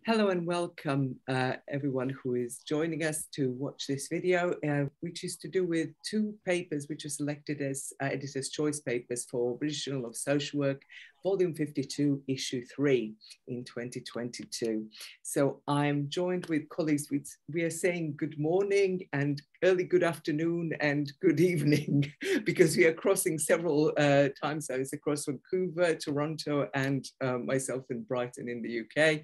Hello and welcome everyone who is joining us to watch this video, which is to do with two papers which are selected as Editor's Choice papers for British Journal of Social Work, Volume 52, Issue 3 in 2022. So I'm joined with colleagues. We are saying good morning and early good afternoon and good evening because we are crossing several time zones across Vancouver, Toronto, and myself in Brighton in the UK.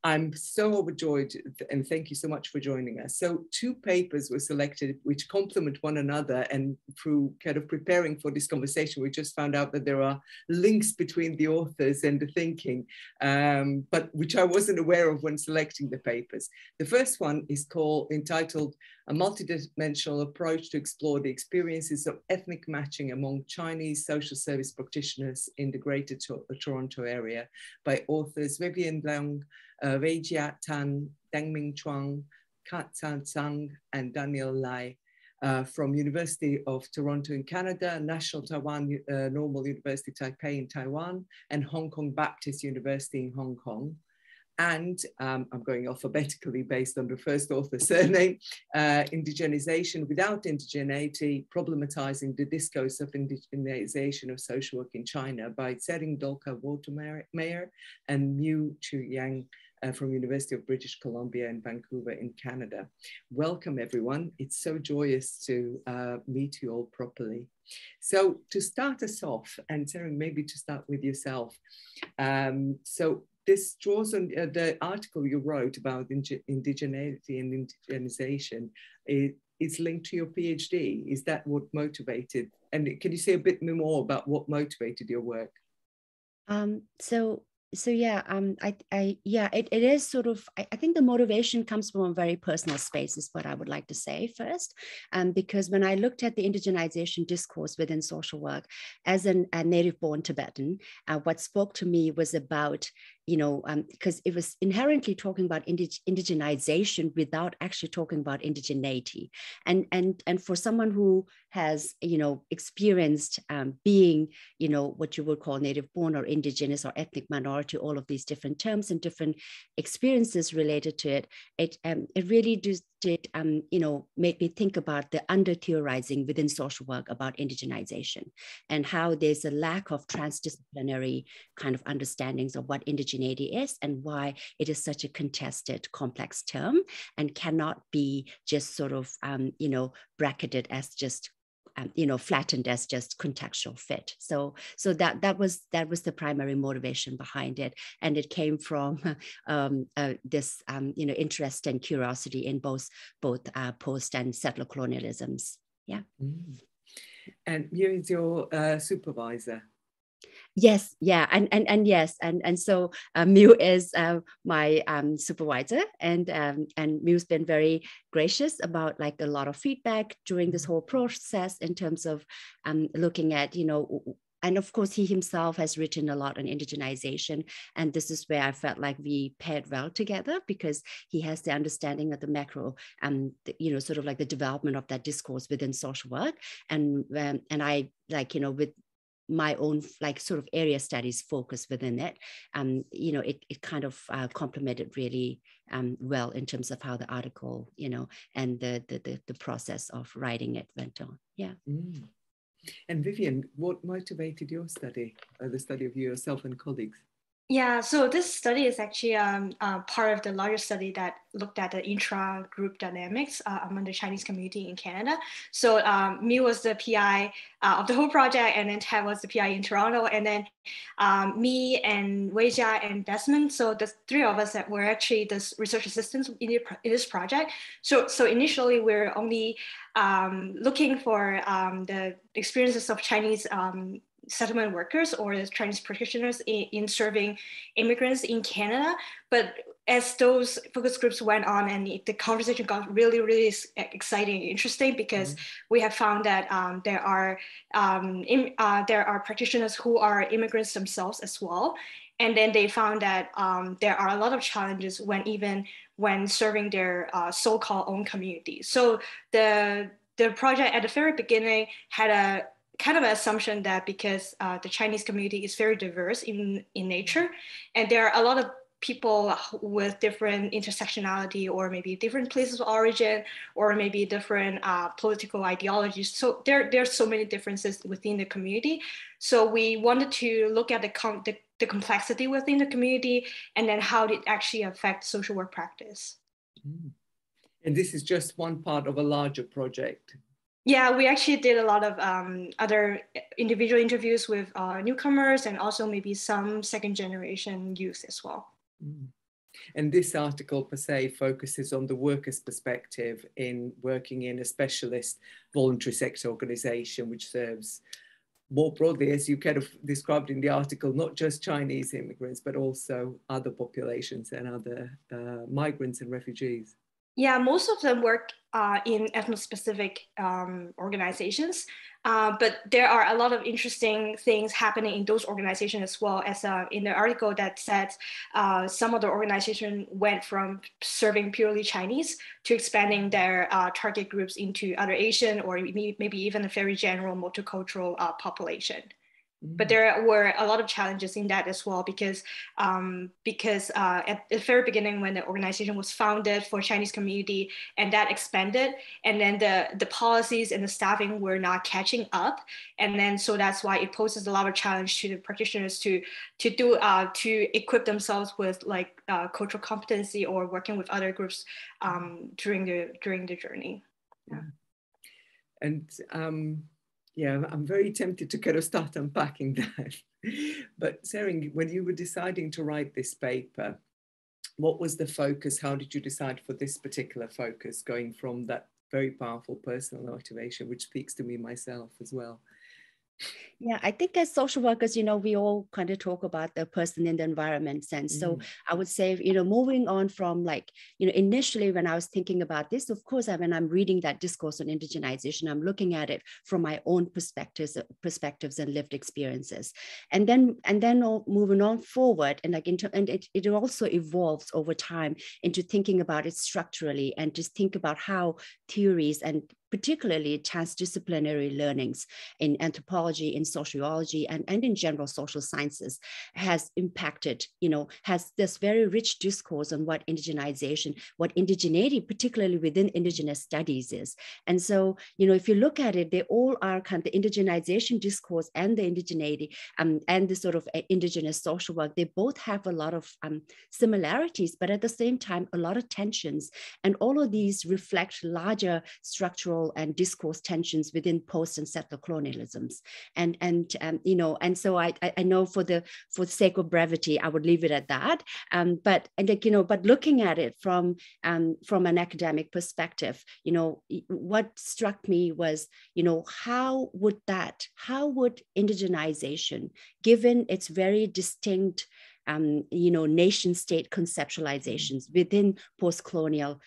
I'm so overjoyed and thank you so much for joining us. So two papers were selected which complement one another, and through kind of preparing for this conversation, we just found out that there are links between the authors and the thinking, but which I wasn't aware of when selecting the papers. The first one is entitled A Multidimensional Approach to Explore the Experiences of Ethnic Matching Among Chinese Social Service Practitioners in the Greater Toronto Area by authors Vivian Leung, Wei Tan, Dengming Chuang, Tat Tsang, and Daniel Lai from University of Toronto in Canada, National Taiwan Normal University Taipei in Taiwan, and Hong Kong Baptist University in Hong Kong. And I'm going alphabetically based on the first author's surname, Indigenization Without Indigeneity, Problematizing the Discourse of Indigenization of Social Work in China by Tsering Watermeyer and Miu Chu Yang from University of British Columbia in Vancouver in Canada. Welcome everyone. It's so joyous to meet you all properly. So to start us off, and Tsering, maybe to start with yourself. So this draws on the article you wrote about indigeneity and indigenization. It's linked to your PhD. Is that what motivated? And can you say a bit more about what motivated your work? It is sort of, I think the motivation comes from a very personal space is what I would like to say first. Because when I looked at the indigenization discourse within social work as a native born Tibetan, what spoke to me was about, because it was inherently talking about indigenization without actually talking about indigeneity. And for someone who has, experienced being, what you would call native born or indigenous or ethnic minority, all of these different terms and different experiences related to it, it really did make me think about the under-theorizing within social work about indigenization and how there's a lack of transdisciplinary kind of understandings of what indigeneity is and why it is such a contested, complex term and cannot be just sort of, bracketed as just flattened as just contextual fit. So that was the primary motivation behind it, and it came from this interest and curiosity in both post and settler colonialisms. Yeah. And here is your supervisor. Yes, yeah, and yes, and so Miu is my supervisor, and Miu's been very gracious about like a lot of feedback during this whole process in terms of looking at and of course he himself has written a lot on indigenization, and this is where I felt like we paired well together because he has the understanding of the macro and sort of like the development of that discourse within social work, and I with my own like sort of area studies focus within it. It kind of complemented really well in terms of how the article, and the process of writing it went on. Yeah. And Vivian, what motivated your study, the study of yourself and colleagues? Yeah, so this study is actually part of the larger study that looked at the intra-group dynamics among the Chinese community in Canada. So Miu was the PI of the whole project, and then Tat was the PI in Toronto, and then me and Wei Jia and Desmond. So the three of us that were actually the research assistants in this project. So initially we're only looking for the experiences of Chinese settlement workers or the Chinese practitioners in serving immigrants in Canada. But as those focus groups went on and the conversation got really, really exciting and interesting, because we have found that there are practitioners who are immigrants themselves as well. And then they found that there are a lot of challenges when serving their so-called own communities. So the project at the very beginning had a kind of an assumption that because the Chinese community is very diverse in nature, and there are a lot of people with different intersectionality, or maybe different places of origin, or maybe different political ideologies. So there's so many differences within the community. So we wanted to look at the complexity within the community, and then how it actually affect social work practice. And this is just one part of a larger project. Yeah, we actually did a lot of other individual interviews with newcomers, and also maybe some second generation youth as well. And this article per se focuses on the workers' perspective in working in a specialist voluntary sector organization, which serves more broadly, as you kind of described in the article, not just Chinese immigrants, but also other populations and other migrants and refugees. Yeah, most of them work in ethno-specific organizations, but there are a lot of interesting things happening in those organizations as well. As in the article that said some of the organization went from serving purely Chinese to expanding their target groups into other Asian, or maybe even a very general multicultural population. But there were a lot of challenges in that as well, because at the very beginning, when the organization was founded for Chinese community, and that expanded, and then the policies and the staffing were not catching up, and then so that's why it poses a lot of challenge to the practitioners to equip themselves with like cultural competency or working with other groups during the journey. Yeah. And yeah, I'm very tempted to kind of start unpacking that. But Tsering, when you were deciding to write this paper, what was the focus? How did you decide for this particular focus, going from that very powerful personal motivation, which speaks to me myself as well? Yeah, I think as social workers, we all kind of talk about the person in the environment sense. So I would say, moving on from initially when I was thinking about this, of course, when I'm reading that discourse on indigenization, I'm looking at it from my own perspectives and lived experiences. And then moving on forward, and it also evolves over time into thinking about it structurally, and just think about how theories and particularly transdisciplinary learnings in anthropology, in sociology, and in general social sciences has impacted, has this very rich discourse on what indigenization, what indigeneity, particularly within indigenous studies is. And so, if you look at it, they all are kind of the indigenization discourse and the indigeneity and the sort of indigenous social work. They both have a lot of similarities, but at the same time, a lot of tensions. And all of these reflect larger structural and discourse tensions within post and settler colonialisms. And so I know for the sake of brevity, I would leave it at that. But looking at it from an academic perspective, what struck me was, how would indigenization, given its very distinct nation state conceptualizations within post-colonial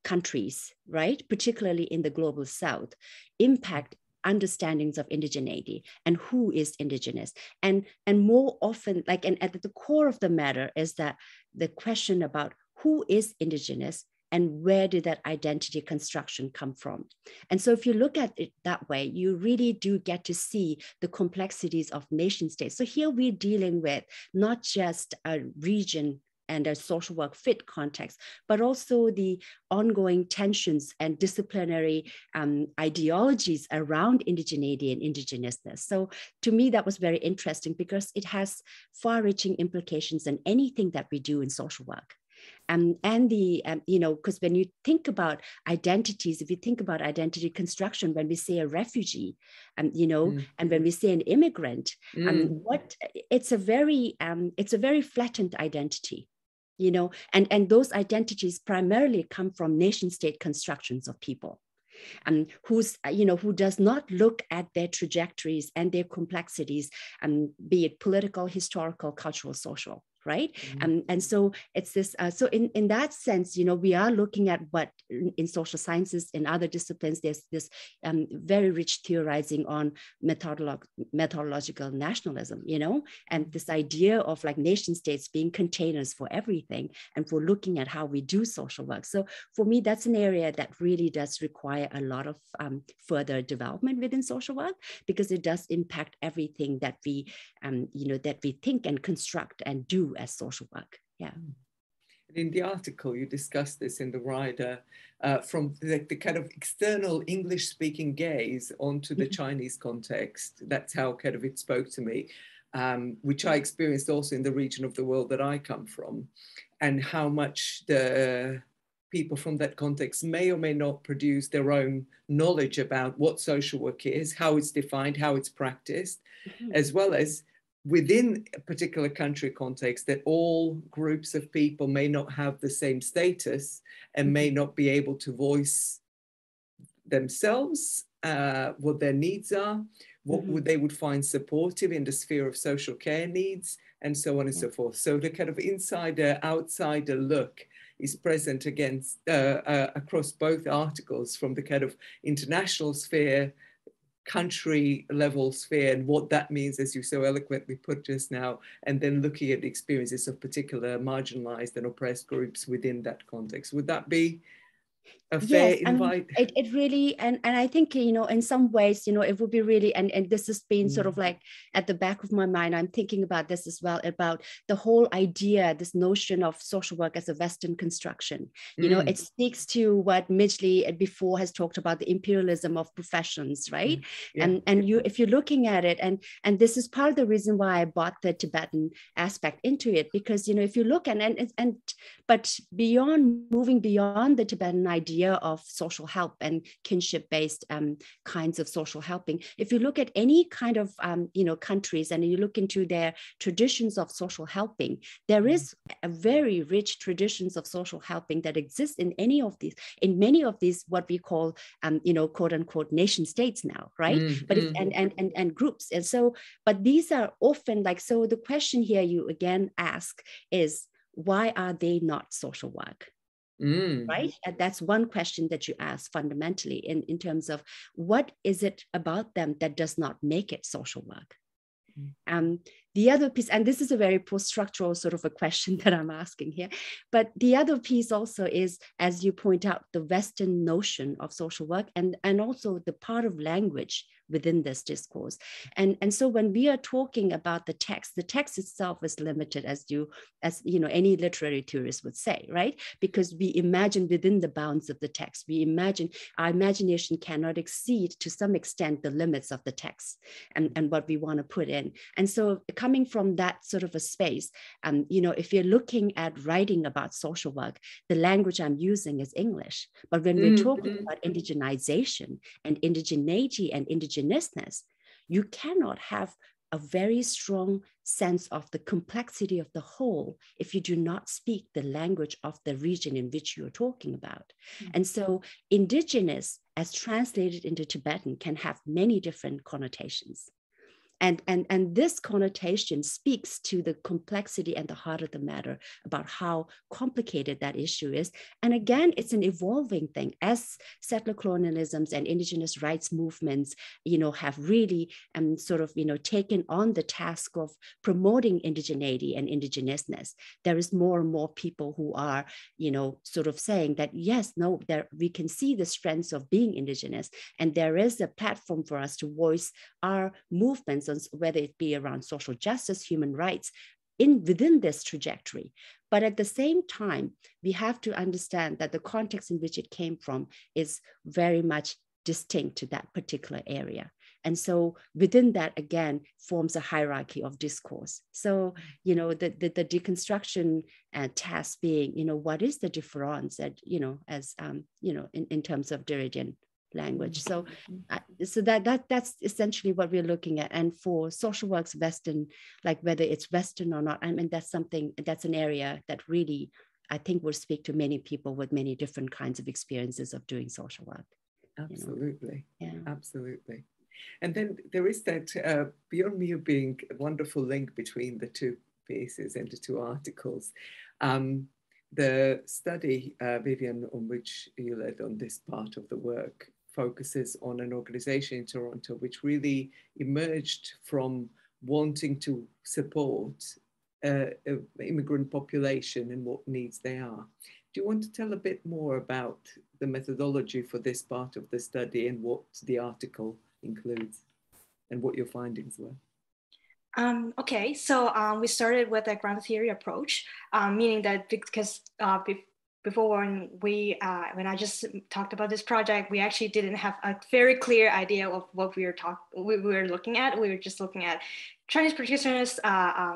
countries, right, particularly in the global South, impact understandings of indigeneity and who is indigenous. And more often, and at the core of the matter is that the question about who is indigenous and where did that identity construction come from? And so if you look at it that way, you really do get to see the complexities of nation states. So here we're dealing with not just a region and a social work fit context, but also the ongoing tensions and disciplinary ideologies around indigeneity and indigenousness. So to me, that was very interesting because it has far-reaching implications than anything that we do in social work. Because when you think about identities, if you think about identity construction, when we say a refugee, and when we say an immigrant, it's a very flattened identity. And those identities primarily come from nation state constructions of people, who does not look at their trajectories and their complexities, be it political, historical, cultural, social. Right. And so it's this. So in that sense, we are looking at what in social sciences, in other disciplines, there's this very rich theorizing on methodological nationalism, and this idea of nation states being containers for everything and for looking at how we do social work. So for me, that's an area that really does require a lot of further development within social work, because it does impact everything that we, that we think and construct and do as social work. Yeah. In the article, you discuss this in the rider from the kind of external English-speaking gaze onto the Chinese context. That's how kind of it spoke to me, which I experienced also in the region of the world that I come from, and how much the people from that context may or may not produce their own knowledge about what social work is, how it's defined, how it's practiced, as well as within a particular country context, that all groups of people may not have the same status and may not be able to voice themselves, what their needs are, what they would find supportive in the sphere of social care needs, and so on and so forth. So the kind of insider, outsider look is present against across both articles, from the kind of international sphere, country level sphere, and what that means, as you so eloquently put just now, and then looking at the experiences of particular marginalized and oppressed groups within that context. Would that be a fair invite? I mean, it really, and I think, you know, in some ways, you know, it would be really, and this has been sort of like at the back of my mind, I'm thinking about this as well, about the whole idea, this notion of social work as a Western construction. You know, it speaks to what Midgley before has talked about, the imperialism of professions, right? And you, if you're looking at it, and this is part of the reason why I brought the Tibetan aspect into it, because, you know, if you look but moving beyond the Tibetan idea of social help and kinship-based kinds of social helping, if you look at any kind of you know, countries, and you look into their traditions of social helping, there is a very rich traditions of social helping that exists in many of these what we call you know, quote unquote nation states now, right? But it's, and groups, and so, but these are often like, so the question here you again ask is, why are they not social work? Right? And that's one question that you ask fundamentally in terms of what is it about them that does not make it social work? The other piece, and this is a very post-structural sort of a question that I'm asking here, but the other piece also is, as you point out, the Western notion of social work, and also the part of language within this discourse. And so when we are talking about the text itself is limited, as you know, any literary theorist would say, right? Because we imagine within the bounds of the text, our imagination cannot exceed to some extent the limits of the text and what we want to put in. And so coming from that sort of a space, you know, if you're looking at writing about social work, the language I'm using is English. But when we're talking about indigenization and indigeneity and indigenous, you cannot have a very strong sense of the complexity of the whole if you do not speak the language of the region in which you're talking about. And so indigenous, as translated into Tibetan, can have many different connotations. And this connotation speaks to the complexity and the heart of the matter about how complicated that issue is. And again, it's an evolving thing as settler colonialisms and indigenous rights movements, you know, have really sort of, you know, taken on the task of promoting indigeneity and indigenous. There is more and more people who are, you know, sort of saying that, yes, no, we can see the strengths of being indigenous. And there is a platform for us to voice our movements, whether it be around social justice, human rights, within this trajectory. But at the same time, we have to understand that the context in which it came from is very much distinct to that particular area. And so within that, again, forms a hierarchy of discourse. So, you know, the deconstruction task being, you know, what is the difference that, you know, as, you know, in terms of Derridian language. So that's essentially what we're looking at. And for social works Western, like whether it's Western or not, I mean, that's an area that really, I think, will speak to many people with many different kinds of experiences of doing social work. Absolutely. You know? Yeah. Absolutely. And then there is that, beyond me being a wonderful link between the two pieces and the two articles, the study, Vivian, on which you led on this part of the work, focuses on an organization in Toronto which really emerged from wanting to support immigrant population and what needs they are. Do you want to tell a bit more about the methodology for this part of the study and what the article includes and what your findings were? Okay, so we started with a ground theory approach, meaning that because before when I just talked about this project, we actually didn't have a very clear idea of what we were looking at. We were just looking at Chinese practitioners'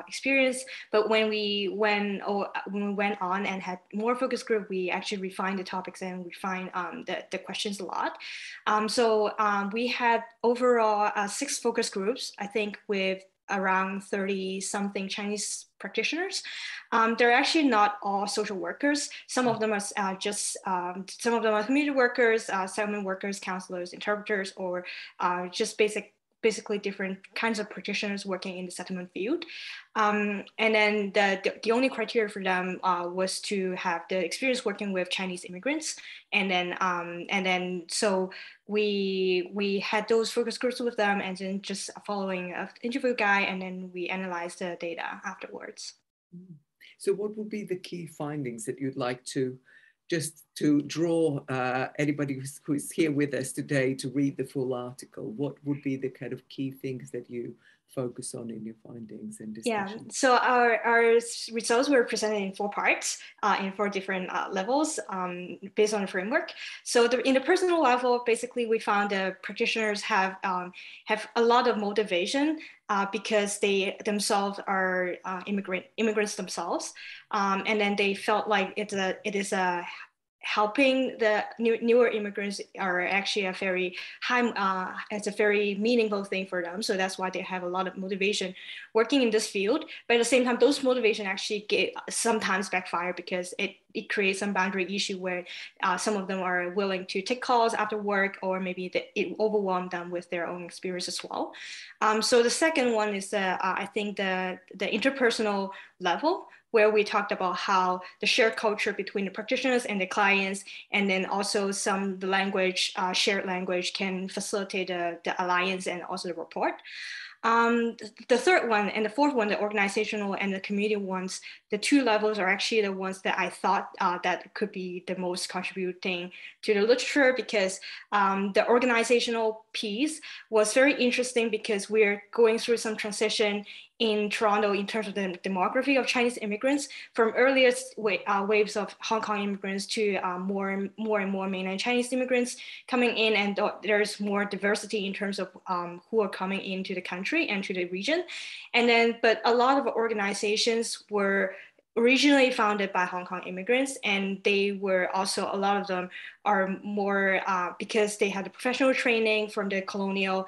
experience, but when we went on and had more focus group, we actually refined the topics and refined the questions a lot. So we had overall 6 focus groups, I think, with around 30 something Chinese practitioners. They're actually not all social workers. Some of them are some of them are community workers, settlement workers, counselors, interpreters, or just basically different kinds of practitioners working in the settlement field. And then the only criteria for them was to have the experience working with Chinese immigrants. And then so we had those focus groups with them, and then just following an interview guide, and then we analyzed the data afterwards. So what would be the key findings that you'd like to just to draw anybody who's here with us today to read the full article? What would be the kind of key things that you focus on in your findings and discussions? Yeah, so our results were presented in 4 parts, in 4 different levels, based on the framework. So in the personal level, basically we found that practitioners have a lot of motivation because they themselves are immigrants themselves, and then they felt like it is a helping the newer immigrants are actually a very high, it's a very meaningful thing for them. So that's why they have a lot of motivation working in this field. But at the same time, those motivation actually sometimes backfire because it creates some boundary issue where some of them are willing to take calls after work, or maybe it overwhelmed them with their own experience as well. So the second one is I think the interpersonal level, where we talked about how the shared culture between the practitioners and the clients, and then also the language, shared language, can facilitate the alliance and also the rapport. The third one and the fourth one, the organizational and the community ones, the 2 levels are actually the ones that I thought that could be the most contributing to the literature, because the organizational piece was very interesting because we're going through some transition in Toronto in terms of the demography of Chinese immigrants, from earliest waves of Hong Kong immigrants to more and more mainland Chinese immigrants coming in, and there's more diversity in terms of who are coming into the country and to the region. And then, but a lot of organizations were originally founded by Hong Kong immigrants, and they were also, a lot of them are more because they had the professional training from the colonial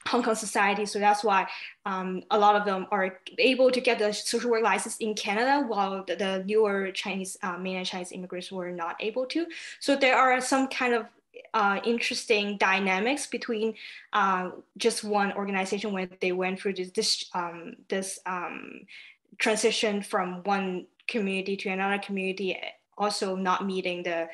Hong Kong society. So that's why a lot of them are able to get the social work license in Canada, while the newer Chinese, mainland Chinese immigrants were not able to. So there are some kind of interesting dynamics between just one organization when they went through this transition from one community to another community, also not meeting the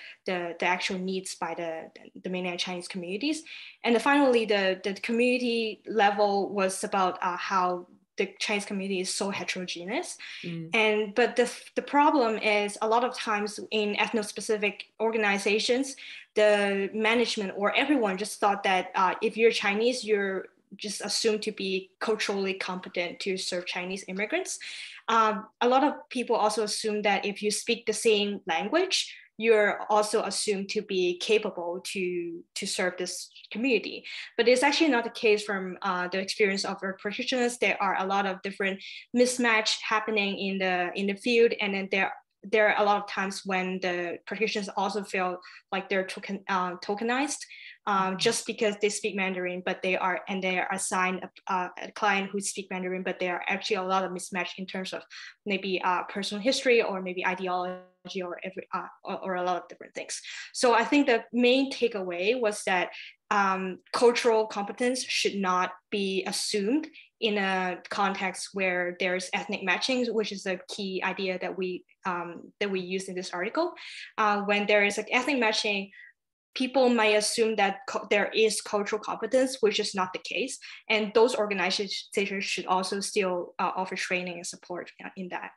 actual needs by the mainland Chinese communities. And finally, the community level was about how the Chinese community is so heterogeneous. But the problem is, a lot of times in ethno-specific organizations, the management or everyone just thought that if you're Chinese, you're just assumed to be culturally competent to serve Chinese immigrants. A lot of people also assume that if you speak the same language, you're also assumed to be capable to serve this community. But it's actually not the case from the experience of our practitioners. There are a lot of different mismatch happening in the field, and then there are a lot of times when the practitioners also feel like they're tokenized. Just because they speak Mandarin, but they are assigned a client who speaks Mandarin, but there are actually a lot of mismatch in terms of maybe personal history, or maybe ideology, or a lot of different things. So I think the main takeaway was that cultural competence should not be assumed in a context where there's ethnic matching, which is a key idea that we use in this article. When there is like ethnic matching, people might assume that there is cultural competence, which is not the case. And those organizations should also still offer training and support in that.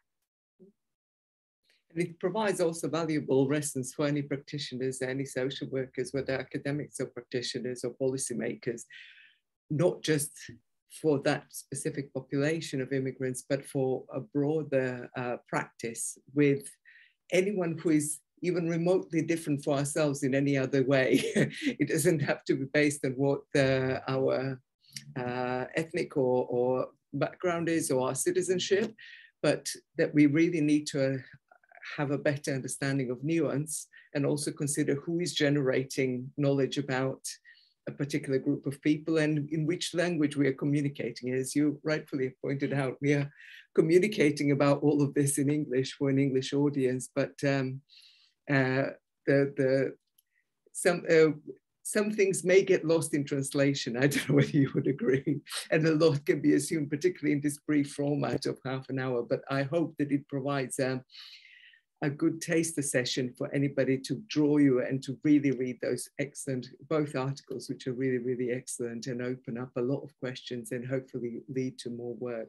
And it provides also valuable lessons for any practitioners, any social workers, whether academics or practitioners or policymakers, not just for that specific population of immigrants, but for a broader practice with anyone who is even remotely different for ourselves in any other way. It doesn't have to be based on what our ethnic or background is or our citizenship, but that we really need to have a better understanding of nuance and also consider who is generating knowledge about a particular group of people and in which language we are communicating. As you rightfully pointed out, we are communicating about all of this in English for an English audience, but some things may get lost in translation. I don't know whether you would agree. And a lot can be assumed, particularly in this brief format of half an hour, but I hope that it provides a good taster session for anybody to draw you and to really read those excellent, both articles, which are really, really excellent and open up a lot of questions and hopefully lead to more work.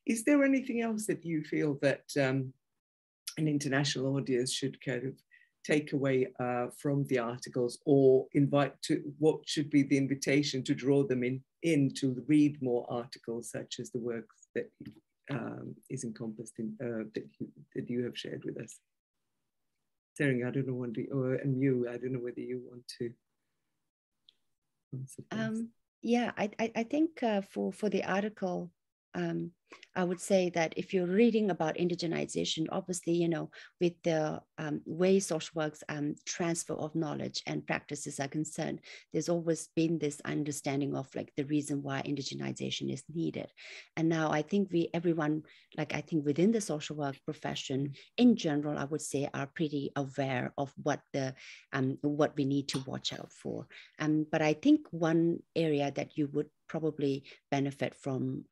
Is there anything else that you feel that an international audience should kind of take away from the articles, or invite to, what should be the invitation to draw them in to read more articles such as the work that is encompassed in that you have shared with us? Tsering, I don't know, and you, I don't know whether you want to answer. Yeah, I think for the article, I would say that if you're reading about indigenization, obviously, you know, with the way social work's transfer of knowledge and practices are concerned, there's always been this understanding of like the reason why indigenization is needed. And now I think everyone, like I think within the social work profession in general, I would say are pretty aware of what we need to watch out for. But I think one area that you would probably benefit from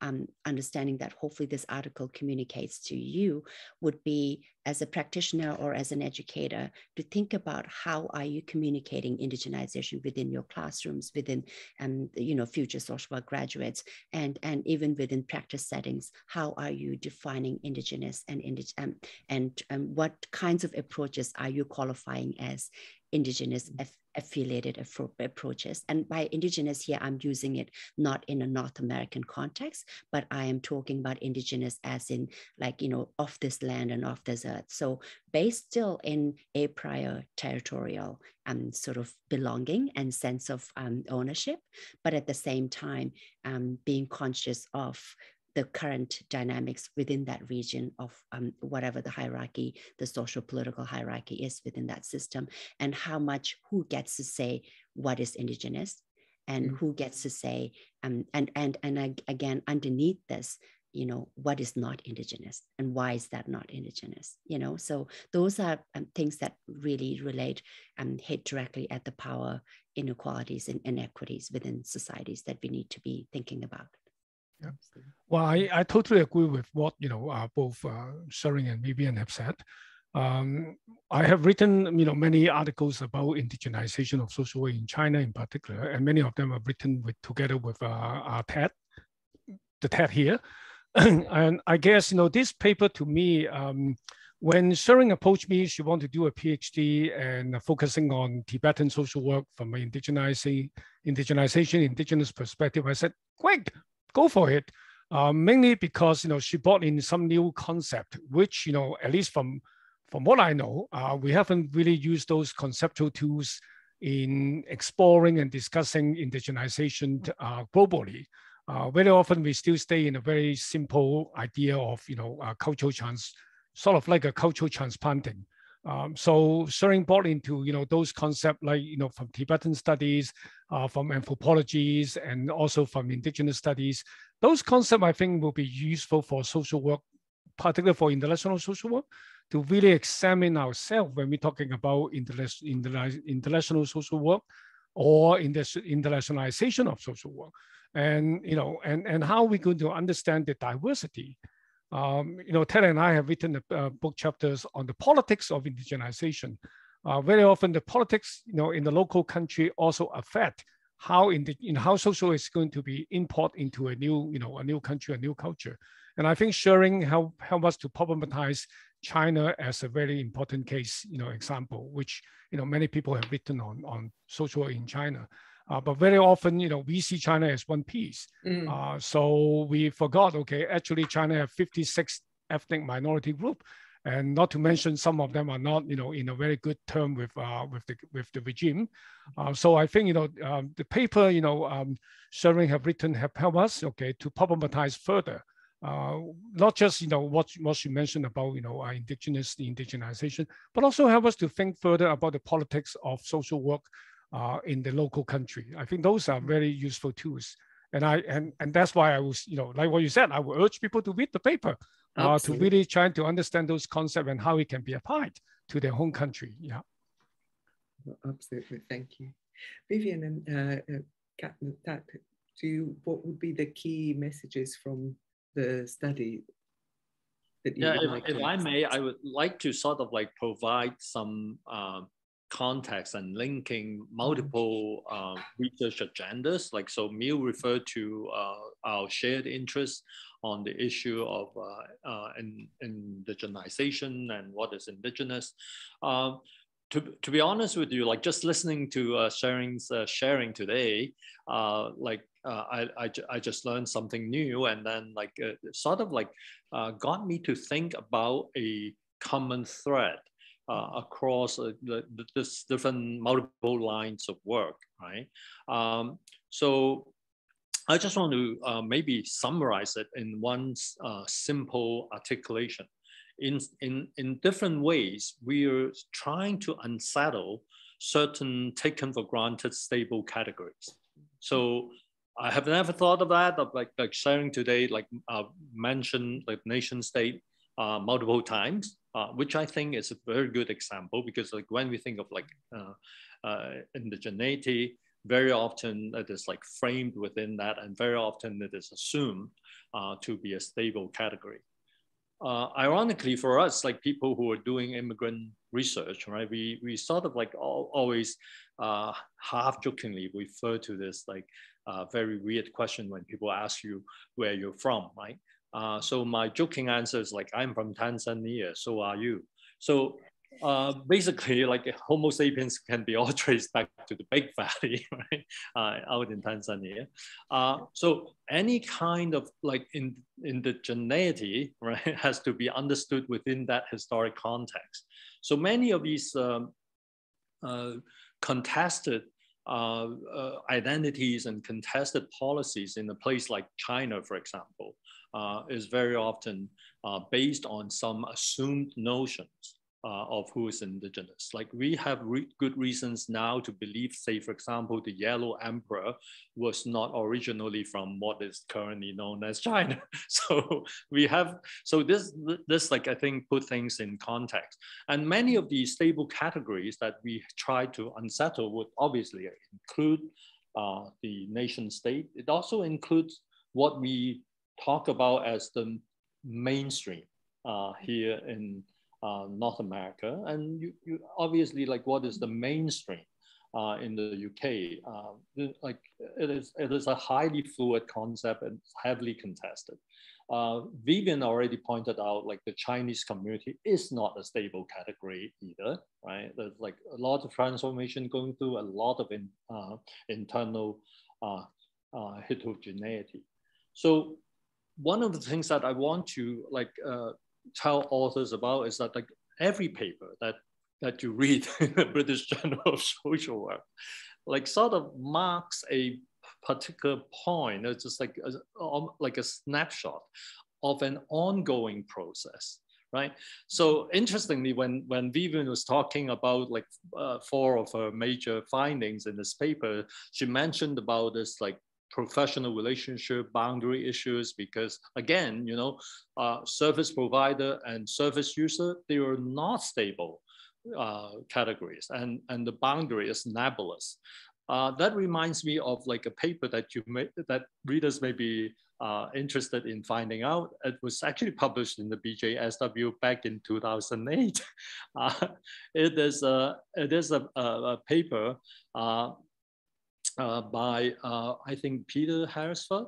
understanding that hopefully this article communicates to you would be, as a practitioner or as an educator, to think about how are you communicating indigenization within your classrooms, within you know, future social work graduates, and even within practice settings. How are you defining indigenous and what kinds of approaches are you qualifying as indigenous affiliated approaches? And by indigenous here, I'm using it not in a North American context, but I am talking about indigenous as in, like, you know, of this land and of this earth. So based still in a prior territorial sort of belonging and sense of ownership, but at the same time being conscious of the current dynamics within that region of whatever the hierarchy, the social political hierarchy is within that system, and how much, who gets to say what is indigenous and who gets to say, and again, underneath this, you know, what is not indigenous and why is that not indigenous, you know? So those are things that really relate and hit directly at the power inequalities and inequities within societies that we need to be thinking about. Yeah. Well, I totally agree with what, you know, both Tsering and Vivian have said. I have written, you know, many articles about indigenization of social work in China in particular, and many of them are written together with Tat, the Tat here. And I guess, you know, this paper to me, when Tsering approached me, she wanted to do a PhD and focusing on Tibetan social work from an indigenization, indigenous perspective. I said, quick, go for it. Mainly because, you know, she brought in some new concept, which, you know, at least from what I know, we haven't really used those conceptual tools in exploring and discussing indigenization globally. Very often we still stay in a very simple idea of, you know, cultural sort of like a cultural transplanting. So Tsering brought into, you know, those concepts like, you know, from Tibetan studies, from anthropologies, and also from indigenous studies. Those concepts, I think, will be useful for social work, particularly for international social work, to really examine ourselves when we're talking about international social work or internationalization of social work. And, you know, and how we're going to understand the diversity. You know, Tat and I have written book chapters on the politics of indigenization. Very often the politics, you know, in the local country also affect how how social is going to be import into a new, you know, a new country, a new culture. And I think Tsering help us to problematize China as a very important case, you know, example, which, you know, many people have written on social in China. But very often, we see China as one piece. So we forgot, okay, actually China have 56 ethnic minority group, and not to mention some of them are not, in a very good term with the regime. So I think, the paper, Tsering have written have helped us, okay, to problematize further. Not just what you mentioned about indigenous, the indigenization, but also help us to think further about the politics of social work in the local country. I think those are very useful tools, and that's why I was like what you said, I would urge people to read the paper to really try to understand those concepts and how it can be applied to their home country. Yeah, absolutely. Thank you, Vivian and Tat. What would be the key messages from the study that you would like if I may, I would like to sort of like provide some context and linking multiple research agendas. Like, so Miu referred to our shared interest on the issue of indigenization and what is indigenous. To be honest with you, like just listening to Tsering's sharing today, I just learned something new, and then like sort of like got me to think about a common thread across this different multiple lines of work, right? So I just want to maybe summarize it in one simple articulation. In different ways, we are trying to unsettle certain taken for granted stable categories. So I have never thought of that, of like sharing today, like mentioned like nation state multiple times, which I think is a very good example, because like when we think of like indigeneity, very often it is like framed within that, and very often it is assumed to be a stable category. Ironically for us, like people who are doing immigrant research, right, we sort of like always half jokingly refer to this like very weird question when people ask you where you're from, right? So my joking answer is like, I'm from Tanzania, so are you. So basically like Homo sapiens can be all traced back to the Big Valley, right? Out in Tanzania. So any kind of like indigeneity, right, has to be understood within that historic context. So many of these contested identities and contested policies in a place like China, for example, is very often based on some assumed notions of who is indigenous. Like we have good reasons now to believe, say, for example, the Yellow Emperor was not originally from what is currently known as China. So we have, so this like I think put things in context. And many of these stable categories that we try to unsettle would obviously include the nation state. It also includes what we talk about as the mainstream here in North America, and you obviously like what is the mainstream in the UK? Like it is a highly fluid concept and heavily contested. Vivian already pointed out like the Chinese community is not a stable category either, right? There's like a lot of transformation going through, a lot of internal heterogeneity. So one of the things that I want to like tell authors about is that like every paper that you read in the British Journal of Social Work, like sort of marks a particular point. It's just like a snapshot of an ongoing process, right? So interestingly, when Vivian was talking about like 4 of her major findings in this paper, she mentioned about this like professional relationship boundary issues, because again, you know, service provider and service user, they are not stable categories, and the boundary is nebulous. That reminds me of like a paper that that readers may be interested in finding out. It was actually published in the BJSW back in 2008. It is a paper by I think Peter Harrisford,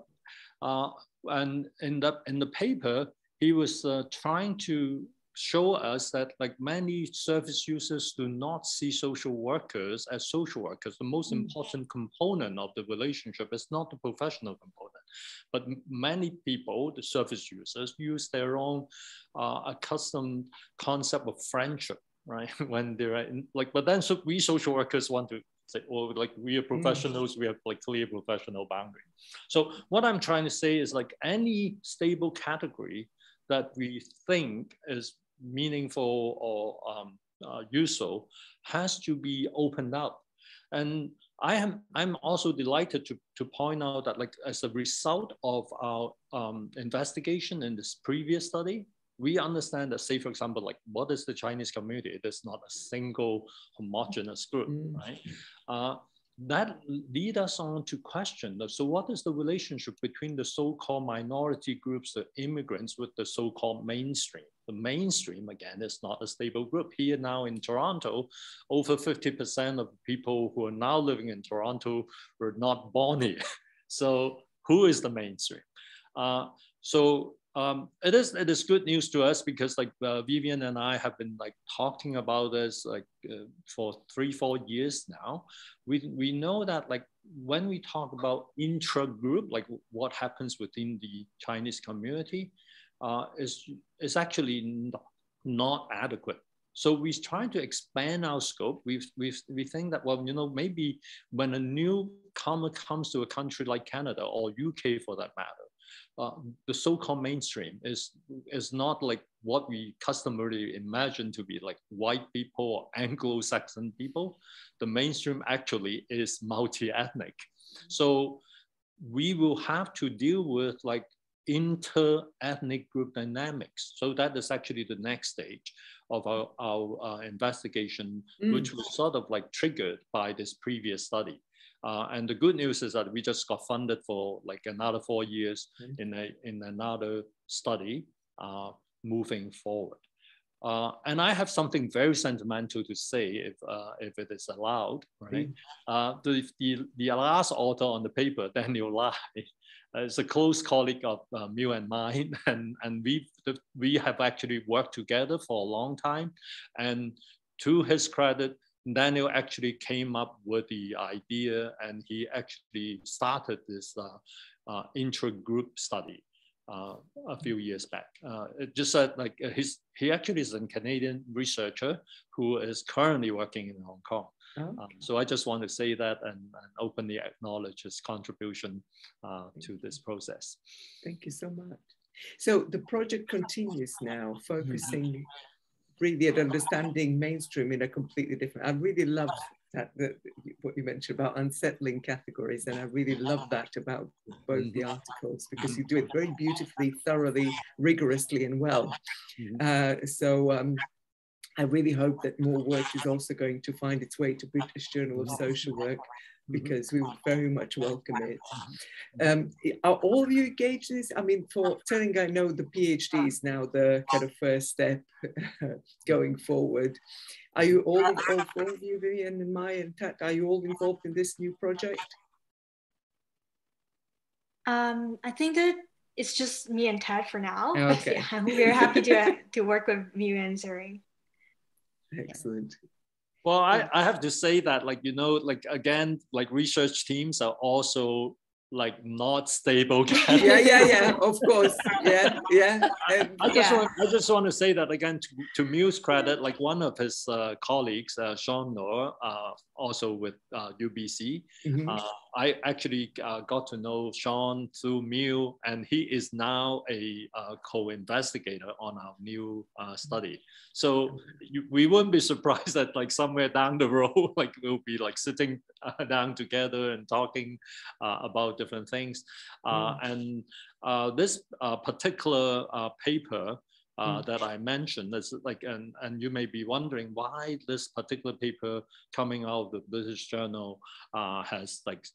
and in the paper he was trying to show us that like many service users do not see social workers as social workers. The most important component of the relationship is not the professional component, but many people, the service users, use their own accustomed concept of friendship, right? When they're in, like, but then we social workers want to say, oh, like we are professionals, we have like clear professional boundary. So what I'm trying to say is like any stable category that we think is meaningful or useful has to be opened up. And I'm also delighted to point out that like as a result of our investigation in this previous study, we understand that, say, for example, like what is the Chinese community? It is not a single homogeneous group, right? That lead us on to question, so what is the relationship between the so-called minority groups, the immigrants, with the so-called mainstream? The mainstream, again, is not a stable group. Here now in Toronto, over 50% of people who are now living in Toronto were not born here. So who is the mainstream? It is good news to us because like Vivian and I have been like talking about this like for 3-4 years now. We know that like when we talk about intra-group, like what happens within the Chinese community is actually not adequate. So we try to expand our scope. We think that, well, you know, maybe when a newcomer comes to a country like Canada or UK for that matter, the so-called mainstream is not like what we customarily imagine to be like white people or Anglo-Saxon people. The mainstream actually is multi-ethnic. So we will have to deal with like inter-ethnic group dynamics. So that is actually the next stage of our investigation, which was sort of like triggered by this previous study. And the good news is that we just got funded for like another 4 years in another study moving forward. And I have something very sentimental to say, if it is allowed, right? The last author on the paper, Daniel Lai, is a close colleague of Miu and mine, and we have actually worked together for a long time. And to his credit, Daniel actually came up with the idea, and he actually started this intra-group study a few years back. It just said like he actually is a Canadian researcher who is currently working in Hong Kong. So I just want to say that and openly acknowledge his contribution to this process. Thank you so much. So the project continues now, focusing really at understanding mainstream in a completely different. I really love that what you mentioned about unsettling categories, and I really love that about both the articles, because you do it very beautifully, thoroughly, rigorously, and well. I really hope that more work is also going to find its way to British Journal of Social Work, because we would very much welcome it. Are all of you engaged in this? I mean, for Tsering, I know the PhD is now the kind of first step going forward. Are you all four of you, Vivian and Maya and Tat, are you all involved in this new project? I think that it's just me and Tat for now. Okay. Yeah, we're happy to work with Miu and Tsering. Excellent. Well, I have to say that, like, you know, like, again, like research teams are also like not stable. Yeah, of course. Yeah. I just want to say that again, to Miu's credit, like one of his colleagues, Sean Noor, also with UBC, I actually got to know Sean through Miu, and he is now a co-investigator on our new study. So we wouldn't be surprised that like somewhere down the road, like we'll be like sitting down together and talking about different things. And this particular paper that I mentioned is like, and you may be wondering why this particular paper coming out of the British Journal has like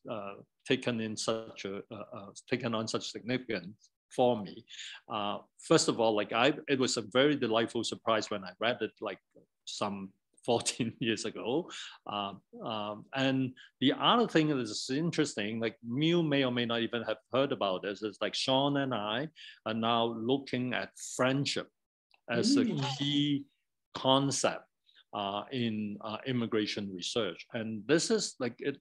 taken on such significance for me. First of all, like it was a very delightful surprise when I read it like some 14 years ago. And the other thing that is interesting, like Miu may or may not even have heard about this, is like Sean and I are now looking at friendship as a key concept in immigration research. And this is like, it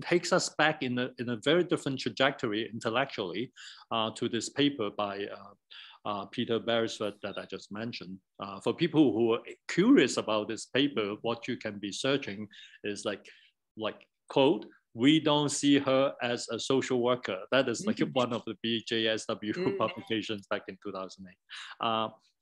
takes us back in a very different trajectory intellectually to this paper by Peter Beresford that I just mentioned. For people who are curious about this paper, what you can be searching is like quote, "We don't see her as a social worker." That is like one of the BJSW publications back in 2008.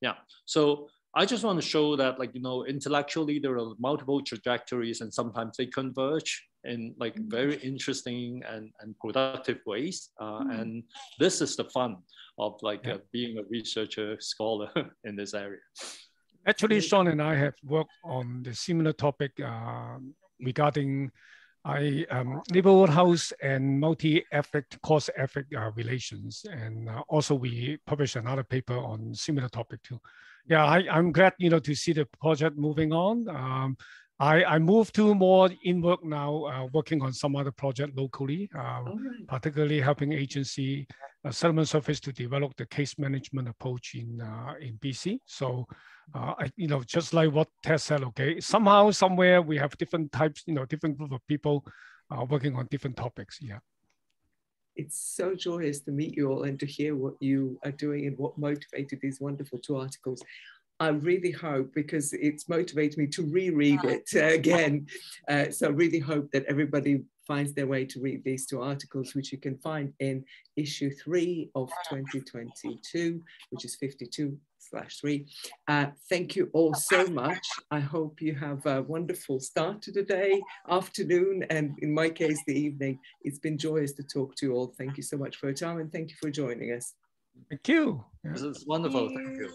Yeah, so I just want to show that, like, intellectually there are multiple trajectories, and sometimes they converge in like very interesting and productive ways. And this is the fun of like being a researcher, scholar in this area. Actually, Sean and I have worked on the similar topic regarding neighborhood house and multi-ethnic cause-effect relations. And also we published another paper on similar topic too. Yeah, I'm glad, to see the project moving on. I moved to more in work now, working on some other project locally, particularly helping agency settlement service to develop the case management approach in BC. So, just like what Tat said, okay, somehow, somewhere we have different types, different group of people working on different topics. Yeah. It's so joyous to meet you all and to hear what you are doing and what motivated these wonderful 2 articles. I really hope, because it's motivated me to reread it again. So I really hope that everybody finds their way to read these 2 articles, which you can find in issue 3 of 2022, which is 52/3. Thank you all so much. I hope you have a wonderful start to the day, afternoon, and in my case, the evening. It's been joyous to talk to you all. Thank you so much for your time, and thank you for joining us. Thank you. This is wonderful. Thank you.